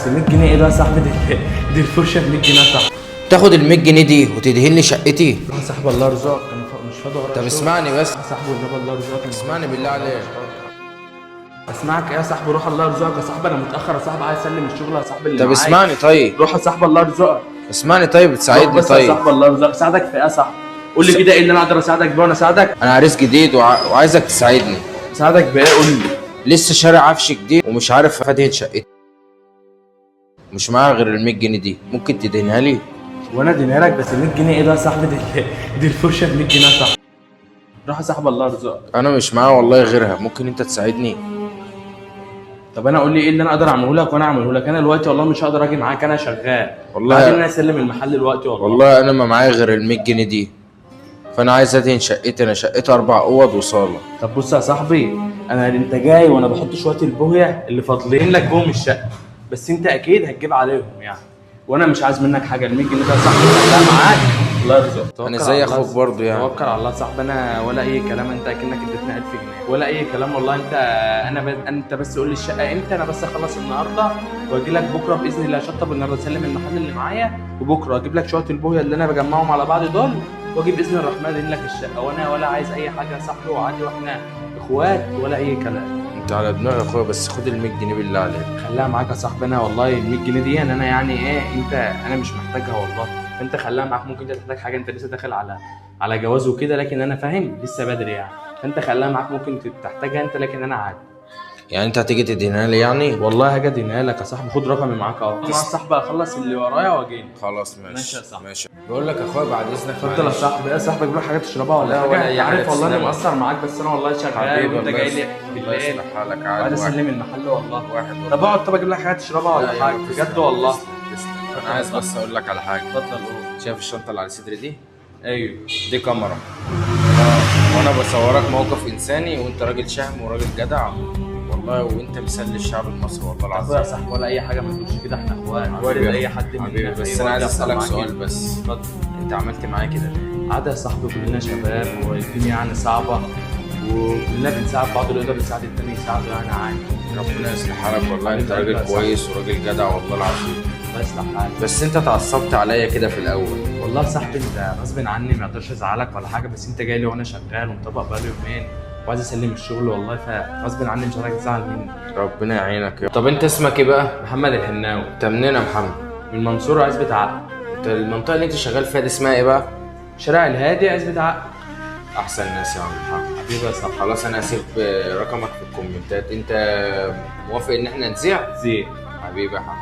100 جنيه ايه ده يا صاحبي؟ دي الفرشه ب 100 جنيه يا صاحبي. تاخد ال 100 جنيه دي وتدهن لي شقتي؟ يا صاحبي الله يرزقك، انا مش فاضي ورايا. طب اسمعني بس، يا صاحبي والنبي الله يرزقك. اسمعني بالله عليك. اسمعك ايه يا صاحبي؟ روح الله يرزقك يا صاحبي، انا متاخر يا صاحبي، عايز اسلم الشغل يا صاحبي اللي طب معايا. اسمعني طيب، روح يا صاحبي الله يرزقك. اسمعني طيب، روح تساعدني بس يا طيب. صاحبي الله يرزقك. اساعدك في ايه يا صاحبي؟ قول لي كده ايه اللي انا اقدر اساعدك بيه وانا اساعدك؟ انا عريس جديد وعايزك تساعدني. اساعدك بايه؟ قول لي. لسه شاري عفش جديد ومش عارف ادهن شقتي، مش معايا غير ال 100 جنيه دي، ممكن تدهنها لي؟ وانا ادينها لك، بس ال 100 جنيه ايه ده يا صاحبي؟ دي الفرشه ب 100 جنيه يا صاحبي. روح يا صاحبي الله يرزقك. انا مش معايا والله غيرها، ممكن انت تساعدني؟ طب انا قول لي ايه اللي انا اقدر اعمله لك وانا اعمله لك. انا دلوقتي والله مش هقدر اجي معاك، انا شغال والله عايزين انا اسلم المحل دلوقتي والله انا ما معايا غير ال 100 جنيه دي، فانا عايز ادهن شقتي. انا شقتي 4 اوض وصاله. طب بص يا صاحبي، انت جاي وانا بحط شويه البويه اللي فاضلين لك بهم الشقه، بس انت اكيد هتجيب عليهم يعني، وانا مش عايز منك حاجه. ال 100 جنيه ده يا صاحبي خليها معاك. الله يرزقك. انا زي اخوك برضه يعني. توكل على الله يا صاحبي، انا ولا اي كلام، انت اكنك اديتني 1000 جنيه ولا اي كلام والله. انت بس قول لي الشقه امتى، انا بس اخلص النهارده واجي لك بكره باذن الله، اشطب النهارده اسلم المحل اللي معايا، وبكره اجيب لك شويه البويه اللي انا بجمعهم على بعض دول، واجي باذن الرحمن ادين لك الشقه، وانا ولا عايز اي حاجه يا صاحبي، وعادي واحنا اخوات ولا اي كلام. انت على دماغي يا اخويا، بس خد ال 100 جنيه بالله عليك. خليها معاك يا صاحبي، انا والله ال 100 جنيه دي انا يعني ايه، انا مش محتاجها والله، فانت خليها معاك. ممكن انت تحتاج حاجه، انت لسه داخل على جواز وكده، لكن انا فاهم لسه بدري يعني، فانت خليها معاك، ممكن تحتاجها انت، لكن انا عادي. يعني انت هتيجي تدينها لي يعني؟ والله هاجي ادينها لك يا صاحبي، خد رقمي معاك اهو. انا يا صاحبي اخلص اللي ورايا واجي. خلاص ماشي. ماشي يا صاحبي. ماشي. بقول لك يا اخويا بعد اذنك، اتفضل يا صاحبي. ايه يا صاحبي، اجيب لك حاجه تشربها ولا لا حاجه؟ ولا أي انت عارف حاجة والله انا تسلم. مقصر معاك، بس انا والله شغال حبيبي وانت جاي لي الله يصلح حالك. عايز عادي اسلم المحل والله. واحد. طب اقعد، طب اجيب لك حاجه تشربها ولا حاجه بجد والله. تسلم. انا عايز بس اقول لك على حاجه. اتفضل قول. شايف الشنطه اللي على صدري دي؟ ايوه دي كاميرا. وانا بصورك موقف انساني، وانت راجل شهم وراجل جدع والله، وانت مثال للشعب المصري والله العظيم. يا صاحبي ولا اي حاجه، ما تقولش كده، احنا اخوات، وارد اي حد مننا. بس انا عايز اسالك سؤال بس. اتفضل. انت عملت معايا كده ليه؟ عادي يا صاحبي، كلنا شباب والدنيا يعني صعبه، وكلنا بنساعد بعض، اللي يقدر يساعد التاني يساعده يعني عادي. ربنا يصلح حالك والله، انت راجل كويس وراجل جدع والله العظيم. الله يصلح حالك. بس انت اتعصبت عليا كده في الاول. والله يا صاحبي انت غصب عني، ما اقدرش ازعلك ولا حاجه، بس انت جاي لي وانا شغال ومطبق بقالي يومين وعايز اسلم الشغل والله، فغصب عني مش عايزك تزعل مني. ربنا يعينك. طب انت اسمك ايه بقى؟ محمد الحناوي. انت منين يا محمد؟ من المنصوره، عزبة عقل. انت المنطقه اللي انت شغال فيها دي اسمها ايه بقى؟ شارع الهادي، عزبة عقل. احسن ناس يا عم محمد. حبيبي يا صاحبي. خلاص انا هسيب رقمك في الكومنتات. انت موافق ان احنا نذيع؟ زين. حبيبي يا حماد.